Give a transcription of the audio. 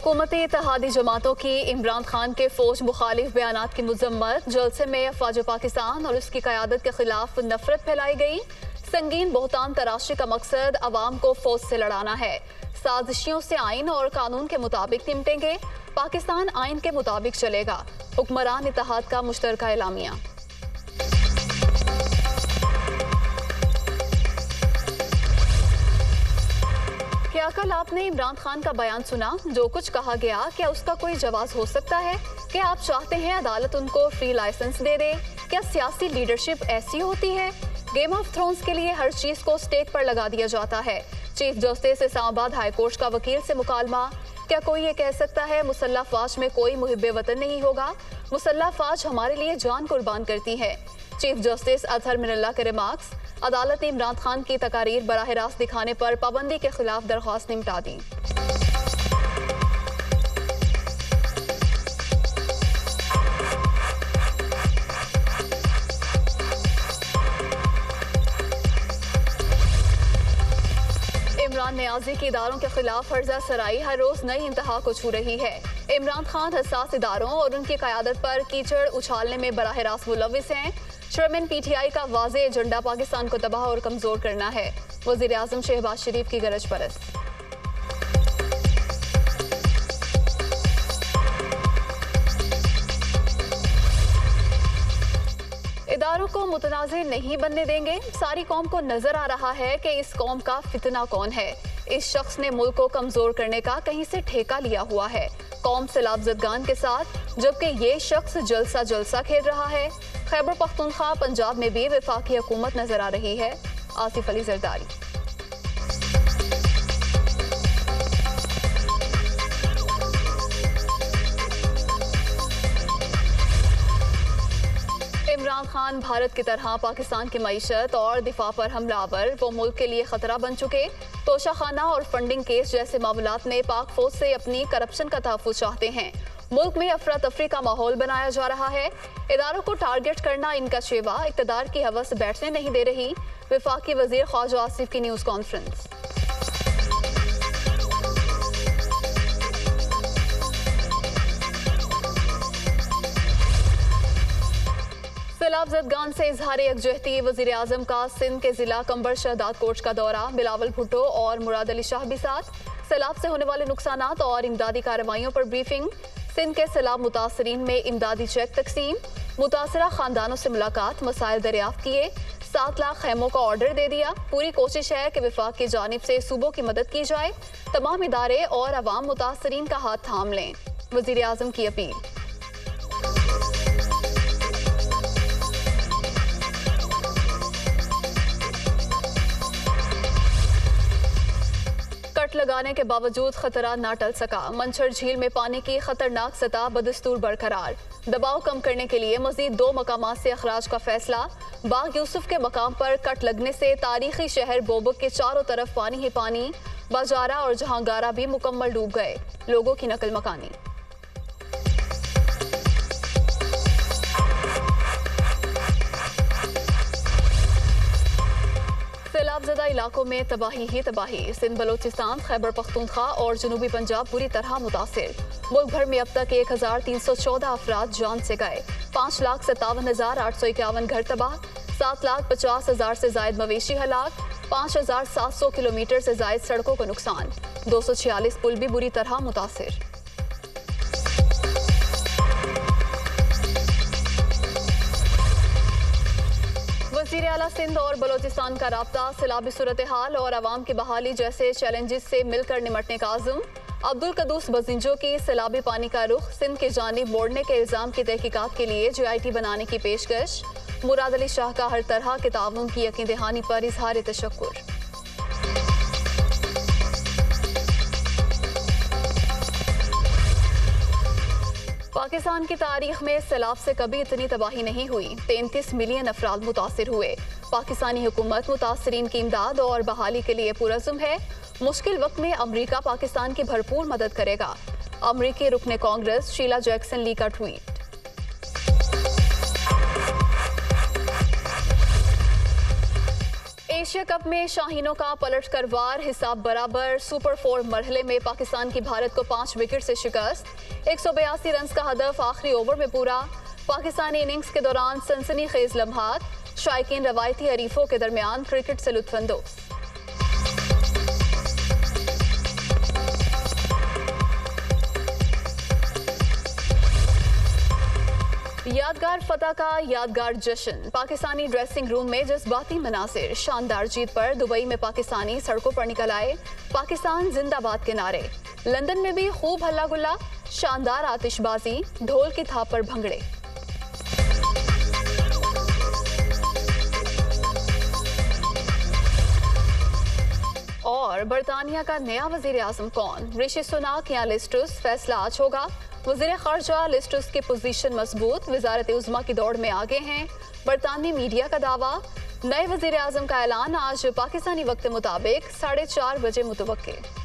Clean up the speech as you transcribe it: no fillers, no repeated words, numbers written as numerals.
हुकूमती इत्तेहादी जमातों की इमरान खान के फौज मुखालिफ बयानात की मुजम्मत। जलसे में अफवाज पाकिस्तान और उसकी क़यादत के खिलाफ नफरत फैलाई गई। संगीन बहुतान तराशी का मकसद अवाम को फौज से लड़ाना है। साजिशियों से आइन और कानून के मुताबिक निपटेंगे। पाकिस्तान आइन के मुताबिक चलेगा। हुक्मरान इत्तेहाद का मुश्तरका एलामिया। क्या कल आपने इमरान खान का बयान सुना? जो कुछ कहा गया, क्या उसका कोई जवाब हो सकता है? क्या आप चाहते हैं अदालत उनको फ्री लाइसेंस दे दे? क्या सियासी लीडरशिप ऐसी होती है? गेम ऑफ थ्रोन्स के लिए हर चीज को स्टेक पर लगा दिया जाता है। Chief justice Islamabad high court का वकील से मुकालमा। क्या कोई ये कह सकता है मुसल्लह फौज में कोई मुहिब्बे वतन नहीं होगा? मुसल्लह फौज हमारे लिए जान कुर्बान करती है। चीफ जस्टिस अतहर मिनल्ला के रिमार्क्स। अदालत ने इमरान खान की तकारीर बराह रास्त दिखाने पर पाबंदी के खिलाफ दरख्वास्त निपटा दी। इमरान न्याजी के इदारों के खिलाफ फर्जा सराई हर रोज नई इंतहा को छू रही है। इमरान खान हसास इदारों और उनकी क़यादत पर कीचड़ उछालने में बराह रास्त मुलविस हैं। चेयरमैन पीटीआई का वाज़े एजेंडा पाकिस्तान को तबाह और कमजोर करना है। वज़ीर आज़म शहबाज शरीफ की गरज परस्त। इदारों को मुतनाज़िर नहीं बनने देंगे। सारी कौम को नजर आ रहा है कि इस कौम का फितना कौन है। इस शख्स ने मुल्क को कमजोर करने का कहीं से ठेका लिया हुआ है। कौम सैलाबजदगान के साथ, जबकि ये शख्स जलसा खेल रहा है। खैबर पख्तूनख्वा पंजाब में भी वफाकी हुकूमत नजर आ रही है। आसिफ अली जरदारी। इमरान खान भारत की तरह पाकिस्तान की मईशत और दिफा पर हमलावर, वो मुल्क के लिए खतरा बन चुके। तोशाखाना और फंडिंग केस जैसे मामलात में पाक फौज से अपनी करप्शन का तहफ़्फ़ुज़ चाहते हैं। मुल्क में अफरा तफरी का माहौल बनाया जा रहा है। इदारों को टारगेट करना इनका शेवा। इक़्तिदार की हवस बैठने नहीं दे रही। वफाकी वज़ीर ख्वाजा आसिफ की न्यूज़ कॉन्फ्रेंस। सैलाबजदगान से इजहार यकजहती। वज़ीर आज़म का सिंध के जिला कंबर शहदाद कोर्ट का दौरा। बिलावल भुट्टो और मुराद अली शाह भी साथ। सैलाब से होने वाले नुकसानात और इमदादी कार्रवाइयों पर ब्रीफिंग। सिंध के सैलाब मुतासरीन में इमदादी चेक तकसीम। मुतासरा खानदानों से मुलाकात, मसाइल दरियाफ्त किए। 7 लाख खैमों का ऑर्डर दे दिया। पूरी कोशिश है कि विफाक की जानिब से सूबों की मदद की जाए। तमाम इदारे और अवाम मुतासरीन का हाथ थाम लें। वज़ीर आज़म की अपील। कट लगाने के बावजूद खतरा ना टल सका। मंछर झील में पानी की खतरनाक सतह बदस्तूर बरकरार। दबाव कम करने के लिए मजीद 2 मकामात से अखराज का फैसला। बाग यूसुफ के मकाम पर कट लगने से तारीखी शहर बोबक के चारों तरफ पानी ही पानी। बाजारा और जहांगारा भी मुकम्मल डूब गए। लोगों की नकल मकानी। सैलाबज़दा इलाकों में तबाही ही तबाही। सिंध, बलोचिस्तान, खैबर पख्तूनख्वा और जनूबी पंजाब बुरी तरह मुतासिर। मुल्क भर में अब तक 1314 अफराद जान से गए। 5,57,851 घर तबाह। 7,50,000 से जायद मवेशी हलाक। 5,700 किलोमीटर से जायद सड़कों को नुकसान। 246 पुल भी बुरी तरह मुतासिर। वज़ीर आला सिंध और बलोचिस्तान का राब्ता। सैलाबी सूरत हाल और अवाम की बहाली जैसे चैलेंजेस से मिलकर निमटने का आज़म। अब्दुल कदूस बजिंजो की सैलाबी पानी का रुख सिंध की जानिब मोड़ने के इल्ज़ाम की तहकीकात के लिए JIT बनाने की पेशकश। मुराद अली शाह का हर तरह के ताउन की यकीन दहानी पर इजहार तशक्कुर। पाकिस्तान की तारीख में सैलाब से कभी इतनी तबाही नहीं हुई। 33 मिलियन अफराद मुतासिर हुए। पाकिस्तानी हुकूमत मुतासरीन की इमदाद और बहाली के लिए पुरज़्म है। मुश्किल वक्त में अमरीका पाकिस्तान की भरपूर मदद करेगा। अमरीकी रुकने कांग्रेस शीला जैक्सन ली का ट्वीट। एशिया कप में शाहीनों का पलट कर वार, हिसाब बराबर। सुपर 4 मरहले में पाकिस्तान की भारत को 5 विकेट से शिकस्त। 182 रन का हदफ आखिरी ओवर में पूरा। पाकिस्तानी इनिंग्स के दौरान सनसनीखेज लम्हात। शायकीन रवायती हरीफों के दरमियान क्रिकेट से लुत्फानंदोज। यादगार फतह का यादगार जश्न। पाकिस्तानी ड्रेसिंग रूम में जज्बाती मनासिर। शानदार जीत पर दुबई में पाकिस्तानी सड़कों पर निकल आए। पाकिस्तान जिंदाबाद के नारे। लंदन में भी खूब हल्ला गुल्ला। शानदार आतिशबाजी, ढोल की थाप पर भंगड़े। और बरतानिया का नया वजीर आजम कौन? ऋषि सुनाक या लिज ट्रुस? फैसला आज होगा। वज़ीर ख़ारजा लिज ट्रुस की पोजीशन मजबूत। वजारत उज़्मा की दौड़ में आगे हैं। बरतानवी मीडिया का दावा। नए वजीर आजम का ऐलान आज पाकिस्तानी वक्त मुताबिक 4:30 बजे मुतवक्के।